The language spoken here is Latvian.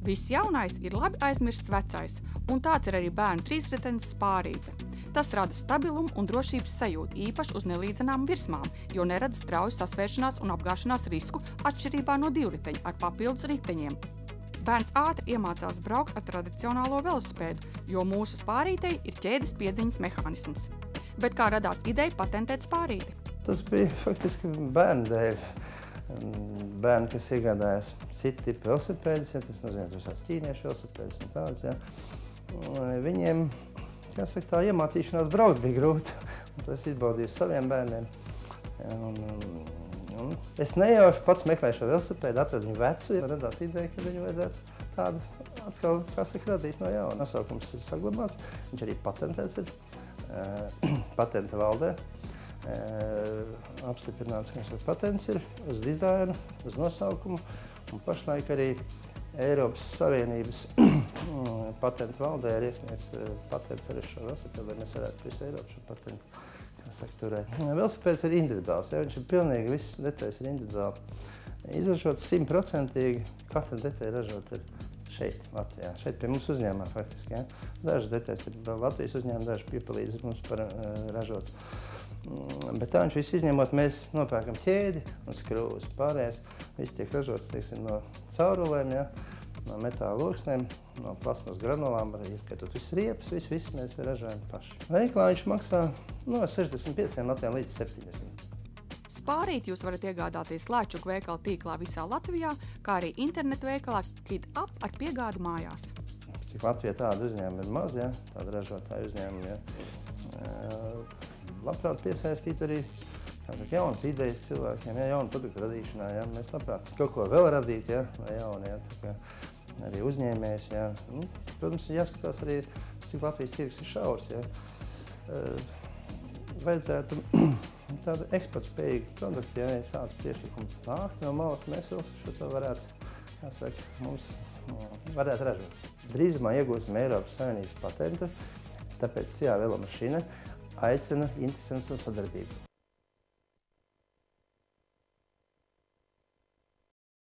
Viss jaunais ir labi aizmirsts vecais, un tāds ir arī bērnu trīsritenis Spārīte. Tas rada stabilumu un drošības sajūtu īpaši uz nelīdzenām virsmām, jo nerada strauju sasvēršanās un apgāšanās risku atšķirībā no divriteņa ar papildus riteņiem. Bērns ātri iemācās braukt ar tradicionālo velosipēdu, jo mūsu Spārītei ir ķēdes piedziņas mehānisms. Bet kā radās ideja patentēt Spārīti? Tas bija faktiski bērnu dēļ. Bērni, kas iegādājas citu tipu velosipēdus, ja tas nozīmē visās ķīniešu velosipēdus un tādas, ja, viņiem, jāsaka, tā iemācīšanās braukt bija grūti. Un to es izbaudīju saviem bērniem. Un es nejauši pats meklēju šo velosipēdu, atradu viņu vecu, ja radās ideja, ka viņu vajadzētu tādu atkal, kā saka, radīt no jauna. Nosaukums ir saglabāts, viņš arī patentēts ir patenta valdē. Apstiprināts, ka patents ir uz dizainu, uz nosaukumu, un pašlaik arī Eiropas Savienības patentu valdē ir iesniegts patents arī šo velosipēdu, lai mēs varētu visu Eiropu šo patentu, kā saka, turēt. Velosipēds ir individuāls, ja, viņš ir pilnīgi, viss detaļas ir individuāli izražots 100%, katra detaļa ražot ir šeit, Latvijā. Šeit pie mums uzņēmumā faktiski, ja. Dažas detaļas ir Latvijas uzņēmumi, daži piepalīdz mums par ražot. Bet tā viņš viss izņemot, mēs nopērkam ķēdi un skrūvus. Pārējais viss tiek ražots, teiksim, no caurulēm, ja, no metāla loksnēm, no plasmas granulām, arī ieskaitot viss riepas, viss mēs ražojam paši. Veiklā viņš maksā no 65 Latvijā līdz 70. Spārīti jūs varat iegādāties Lēčuku veikalu tīklā visā Latvijā, kā arī internetu veikalā KidUp ar piegādi mājās. Cik Latvijā tāda uzņēmuma ir maz, ja, tāda ražotāja uzņēmuma, ja. Labprāt piesaistīt arī jaunas idejas cilvēkiem, ja, jaunu produktu radīšanā. Ja. Mēs labprāt kaut ko vēl radīt, ja, vai jaunu, ja, tā kā arī uzņēmējs. Ja. Nu, protams, jāskatās arī, cik Latvijas tirgus ir šaurs. Ja. Vajadzētu tādu eksportspējīgu produktu, ja ir tāds priekšlikums nākt no malas, mēs vēl šo to varētu, jāsaka, mums varētu ražot. Drīzumā iegūsim Eiropas Savienības patentu, tāpēc Sijā velomašīna aicina interesantu sadarbību.